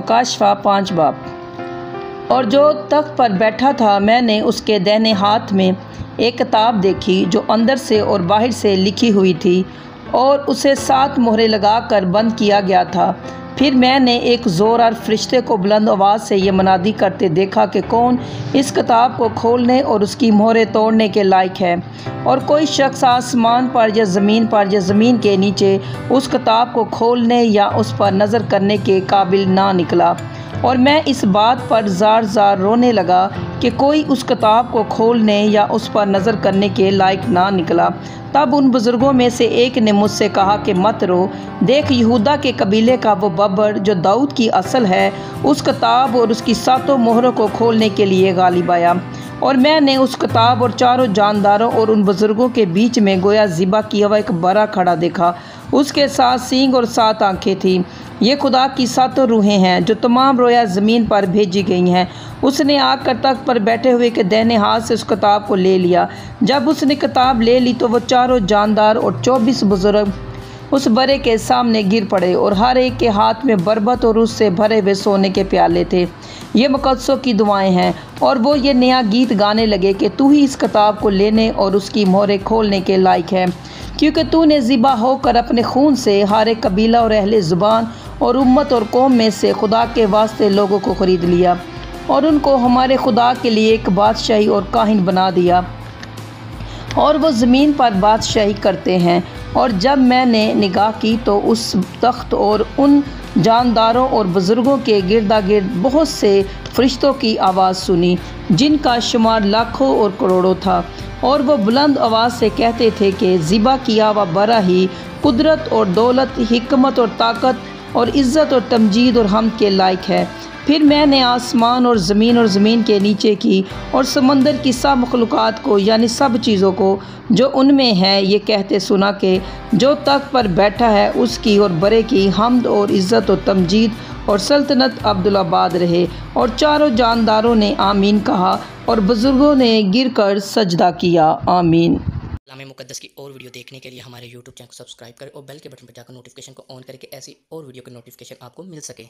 मुकाशफा 5 बाब। और जो तख्त पर बैठा था, मैंने उसके दाहिने हाथ में एक किताब देखी जो अंदर से और बाहर से लिखी हुई थी और उसे 7 मोहरें लगाकर बंद किया गया था। फिर मैंने एक ज़ोरदार फरिश्ते को बुलंद आवाज़ से ये मुनादी करते देखा कि कौन इस किताब को खोलने और उसकी मोहरें तोड़ने के लायक है। और कोई शख्स आसमान पर या ज़मीन के नीचे उस किताब को खोलने या उस पर नज़र करने के काबिल ना निकला। और मैं इस बात पर ज़ार रोने लगा कि कोई उस किताब को खोलने या उस पर नज़र करने के लायक ना निकला। तब उन बुज़ुर्गों में से एक ने मुझसे कहा कि मत रो, देख यहूदा के कबीले का वो बबर जो दाऊद की असल है, उस किताब और उसकी 7 मोहरों को खोलने के लिए गालिब आया। और मैंने उस किताब और चारों जानदारों और उन बुज़ुर्गों के बीच में गोया ज़िबा किया हुआ एक बड़ा खड़ा देखा। उसके 7 सींग और 7 आँखें थीं। ये खुदा की 7 रूहें हैं जो तमाम रोया ज़मीन पर भेजी गई हैं। उसने आकर तख्त पर बैठे हुए के दाहिने हाथ से उस किताब को ले लिया। जब उसने किताब ले ली तो वो चारों जानदार और 24 बुज़ुर्ग उस बरे के सामने गिर पड़े और हर एक के हाथ में बरबत और उससे भरे हुए सोने के प्याले थे। ये मुक़द्दसों की दुआएं हैं। और वो ये नया गीत गाने लगे कि तू ही इस किताब को लेने और उसकी मोहरें खोलने के लायक है, क्योंकि तूने ज़िबा होकर अपने खून से हर एक कबीला और अहले ज़ुबान और उम्मत और कौम में से खुदा के वास्ते लोगों को ख़रीद लिया और उनको हमारे खुदा के लिए एक बादशाही और काहिन बना दिया, और वो ज़मीन पर बादशाही करते हैं। और जब मैंने निगाह की तो उस तख्त और उन जानदारों और बुज़ुर्गों के गिरदा गिर्द बहुत से फरिश्तों की आवाज़ सुनी, जिनका शुमार लाखों और करोड़ों था। और वो बुलंद आवाज़ से कहते थे कि ज़िबा किया व बरा ही कुदरत और दौलत, हिकमत और ताकत और इज़्ज़त और तमजीद और हमद के लायक है। फिर मैंने आसमान और ज़मीन के नीचे की और समंदर की सब मखलूक़ात को, यानी सब चीज़ों को जो उनमें है, ये कहते सुना कि जो तख्त पर बैठा है उसकी और बरे की हमद और इज़्ज़त और तमजीद और सल्तनत अब्दुल्लाबाद रहे। और चारों जानदारों ने आमीन कहा और बुज़ुर्गों ने गिर कर सजदा किया। आमीन। कलाम मुक़द्दस की और वीडियो देखने के लिए हमारे YouTube चैनल को सब्सक्राइब करें और बेल के बटन पर जाकर नोटिफिकेशन को ऑन करें कि ऐसी और वीडियो की नोटिफिकेशन आपको मिल सके।